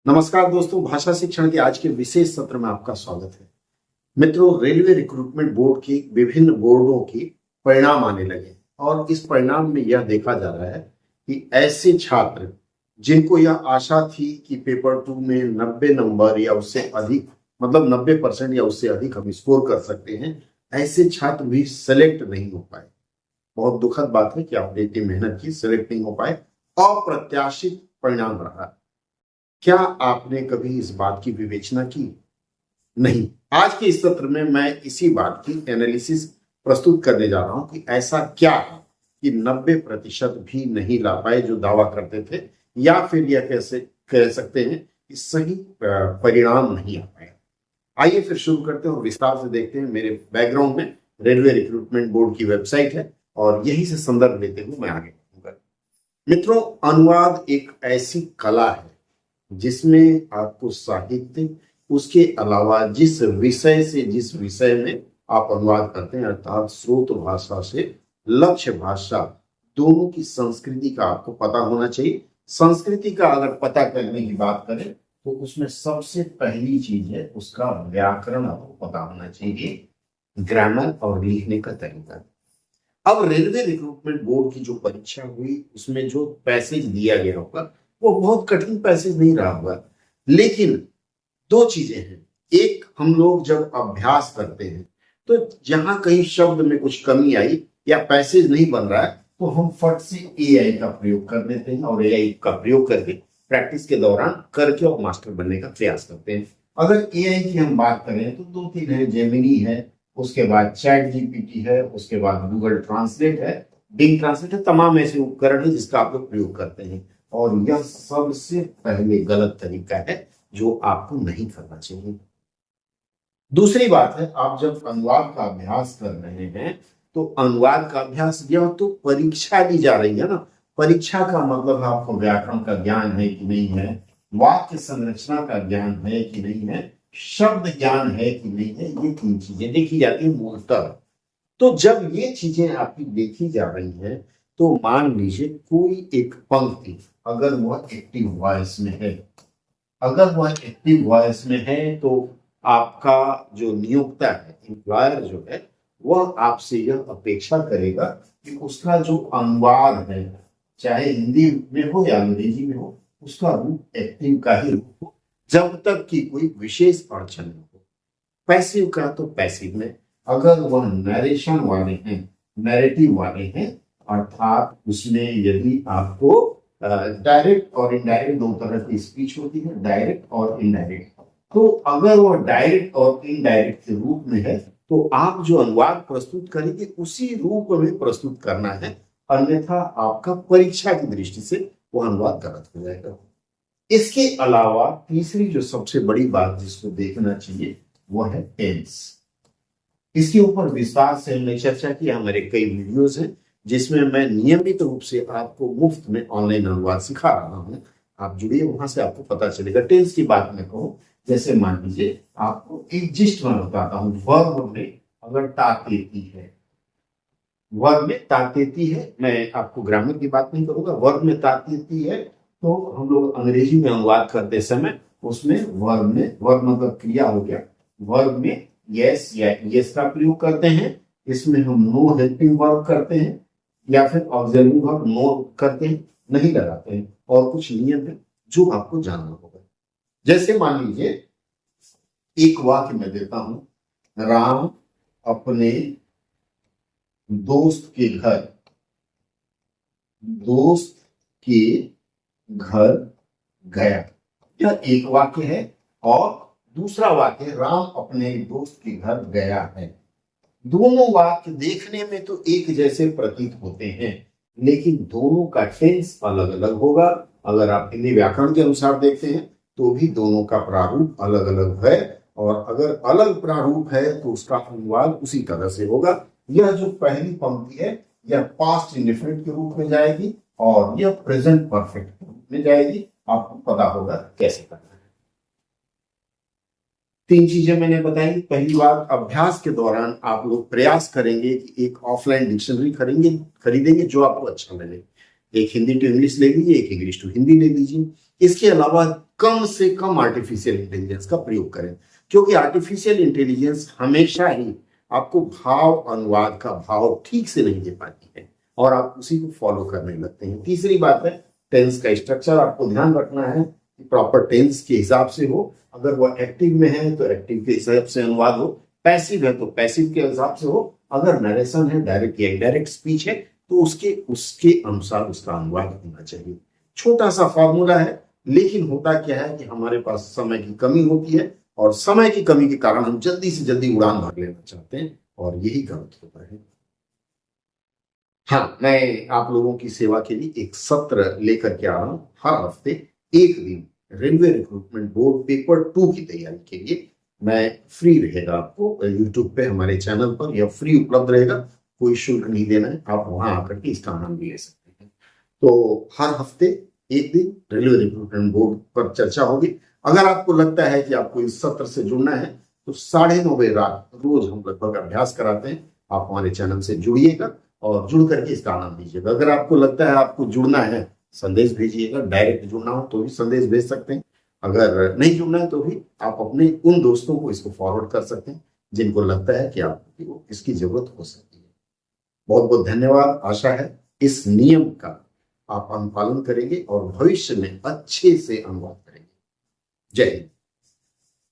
नमस्कार दोस्तों, भाषा शिक्षण के आज के विशेष सत्र में आपका स्वागत है। मित्रों, रेलवे रिक्रूटमेंट बोर्ड की विभिन्न बोर्डों की परिणाम आने लगे और इस परिणाम में यह देखा जा रहा है कि ऐसे छात्र जिनको यह आशा थी कि पेपर 2 में 90 नंबर या उससे अधिक, मतलब 90% या उससे अधिक हम स्कोर कर सकते हैं, ऐसे छात्र भी सेलेक्ट नहीं हो पाए। बहुत दुखद बात है कि आपने इतनी मेहनत की, सेलेक्ट नहीं हो पाए। अप्रत्याशित परिणाम रहा। क्या आपने कभी इस बात की विवेचना की? नहीं। आज के इस सत्र में मैं इसी बात की एनालिसिस प्रस्तुत करने जा रहा हूं कि ऐसा क्या है कि 90% भी नहीं ला पाए जो दावा करते थे, या फिर यह कैसे कह सकते हैं कि सही परिणाम नहीं आ पाए। आइए फिर शुरू करते हैं और विस्तार से देखते हैं। मेरे बैकग्राउंड में रेलवे रिक्रूटमेंट बोर्ड की वेबसाइट है और यही से संदर्भ लेते हुए मैं आगे बढ़ूंगा। मित्रों, अनुवाद एक ऐसी कला है जिसमें आपको साहित्य, उसके अलावा जिस विषय में आप अनुवाद करते हैं, अर्थात स्रोत भाषा से लक्ष्य भाषा, दोनों की संस्कृति का आपको पता होना चाहिए। संस्कृति का अगर पता करने की बात करें तो उसमें सबसे पहली चीज है उसका व्याकरण आपको पता होना चाहिए, ग्रामर और लिखने का तरीका। अब रेलवे रिक्रूटमेंट बोर्ड की जो परीक्षा हुई उसमें जो पैसेज दिया गया होगा वो बहुत कठिन पैसेज नहीं रहा होगा, लेकिन दो चीजें हैं। एक, हम लोग जब अभ्यास करते हैं तो जहां कहीं शब्द में कुछ कमी आई या पैसेज नहीं बन रहा है तो हम फट से एआई का प्रयोग कर लेते हैं और एआई का प्रयोग करके प्रैक्टिस के दौरान करके और मास्टर बनने का प्रयास करते हैं। अगर एआई की हम बात करें तो 2-3 है। जेमिनी है, उसके बाद चैट जीपीटी है, उसके बाद गूगल ट्रांसलेट है, बिंग ट्रांसलेट है। तमाम ऐसे उपकरण है जिसका आप लोग प्रयोग करते हैं और यह सबसे पहले गलत तरीका है जो आपको नहीं करना चाहिए। दूसरी बात है, आप जब अनुवाद का अभ्यास कर रहे हैं तो अनुवाद का अभ्यास, यह तो परीक्षा दी जा रही है ना। परीक्षा का मतलब आपको व्याकरण का ज्ञान है कि नहीं है, वाक्य संरचना का ज्ञान है कि नहीं है, शब्द ज्ञान है कि नहीं है, ये 3 चीजें देखी जाती है मूलतः। तो जब ये चीजें आपकी देखी जा रही हैं तो मान लीजिए कोई एक पंक्ति अगर वह एक्टिव वॉइस में है, अगर वह एक्टिव वॉइस में है तो आपका जो नियोक्ता है, एम्प्लॉयर जो है, वह आपसे यह अपेक्षा करेगा कि उसका जो अनुवाद है, चाहे हिंदी में हो या अंग्रेजी में हो, उसका रूप एक्टिव का ही रूप हो, जब तक कि कोई विशेष अड़चन न हो। पैसिव का तो पैसिव में, अगर वह नरेशन वाले हैं, नैरेटिव वाले हैं, अर्थात उसमें यदि आपको डायरेक्ट और इनडायरेक्ट 2 तरह की स्पीच होती है, डायरेक्ट और इनडायरेक्ट। तो अगर वह डायरेक्ट और इनडायरेक्ट के रूप में है तो आप जो अनुवाद प्रस्तुत करेंगे उसी रूप में प्रस्तुत करना है, अन्यथा आपका परीक्षा की दृष्टि से वह अनुवाद गलत हो जाएगा। इसके अलावा तीसरी जो सबसे बड़ी बात जिसको देखना चाहिए वह है टेंस। इसके ऊपर विस्तार से हमने चर्चा की, हमारे कई वीडियोस हैं जिसमें मैं नियमित रूप से आपको मुफ्त में ऑनलाइन अनुवाद सिखा रहा हूं। आप जुड़िए, वहां से आपको पता चलेगा। टेंस की बात मैं कहूं, जैसे मान लीजिए आपको एक जिस्ट में बताता हूं, वर्ब में अगर तातेती है, वर्ब में तातेती है, मैं आपको ग्रामर की बात नहीं करूंगा, वर्ब में तातेती है तो हम लोग अंग्रेजी में अनुवाद करते समय उसमें वर्ब में, वर्ब मतलब क्रिया हो गया, वर्ब में यस या यस का प्रयोग करते हैं। इसमें हम नो हेल्पिंग वर्ब करते हैं या फिर ऑक्सिलरी वर्ब नो करते हैं, नहीं लगाते हैं। और कुछ नियम है जो आपको जानना होगा। जैसे मान लीजिए एक वाक्य मैं देता हूं, राम अपने दोस्त के घर गया। यह एक वाक्य है और दूसरा वाक्य राम अपने दोस्त के घर गया है। दोनों वाक्य देखने में तो एक जैसे प्रतीत होते हैं, लेकिन दोनों का टेंस अलग अलग होगा। अगर आप हिंदी व्याकरण के अनुसार देखते हैं तो भी दोनों का प्रारूप अलग अलग है, और अगर अलग प्रारूप है तो उसका अनुवाद उसी तरह से होगा। यह जो पहली पंक्ति है यह पास्ट इंडेफिनिट के रूप में जाएगी और यह प्रेजेंट परफेक्ट के रूप में जाएगी। आपको पता होगा कैसे करना है। 3 चीजें मैंने बताई। पहली बात, अभ्यास के दौरान आप लोग प्रयास करेंगे कि एक ऑफलाइन डिक्शनरी खरीदेंगे जो आपको अच्छा लगे। एक हिंदी टू इंग्लिश ले लीजिए, एक इंग्लिश टू हिंदी ले लीजिए। इसके अलावा कम से कम आर्टिफिशियल इंटेलिजेंस का प्रयोग करें, क्योंकि आर्टिफिशियल इंटेलिजेंस हमेशा ही आपको भाव अनुवाद का भाव ठीक से नहीं दे पाती है और आप उसी को फॉलो करने लगते हैं। तीसरी बात है टेंस का स्ट्रक्चर, आपको ध्यान रखना है कि प्रॉपर टेंस के हिसाब से हो। अगर वो एक्टिव में है तो एक्टिव के हिसाब से अनुवाद हो, पैसिव है तो पैसिव के हिसाब से हो, अगर नरेशन है, डायरेक्ट या इनडायरेक्ट स्पीच है तो उसके अनुसार उसका अनुवाद होना चाहिए। छोटा सा फॉर्मूला है, लेकिन होता क्या है कि हमारे पास समय की कमी होती है और समय की कमी के कारण हम जल्दी से जल्दी उड़ान भर लेना चाहते हैं और यही गलत होता है। हाँ, मैं आप लोगों की सेवा के लिए एक सत्र लेकर के आ रहा हूं। हर हफ्ते एक दिन रेलवे रिक्रूटमेंट बोर्ड पेपर 2 की तैयारी के लिए मैं फ्री रहेगा, आपको यूट्यूब पे हमारे चैनल पर यह फ्री उपलब्ध रहेगा, कोई शुल्क नहीं देना है, आप वहां आकर के इसका आनंद भी ले सकते हैं। तो हर हफ्ते एक दिन रेलवे रिक्रूटमेंट बोर्ड पर चर्चा होगी। अगर आपको लगता है कि आपको इस सत्र से जुड़ना है तो 9:30 बजे रात रोज हम लगभग अभ्यास कराते हैं, आप हमारे चैनल से जुड़िएगा और जुड़ करके इसका आनंद लीजिएगा। अगर आपको लगता है आपको जुड़ना है, संदेश भेजिएगा, डायरेक्ट जुड़ना हो तो भी संदेश भेज सकते हैं, अगर नहीं जुड़ना है तो भी आप अपने उन दोस्तों को इसको फॉरवर्ड कर सकते हैं जिनको लगता है कि आपको इसकी जरूरत हो सकती है। बहुत बहुत धन्यवाद। आशा है इस नियम का आप अनुपालन करेंगे और भविष्य में अच्छे से अनुवाद करेंगे। जय हिंद।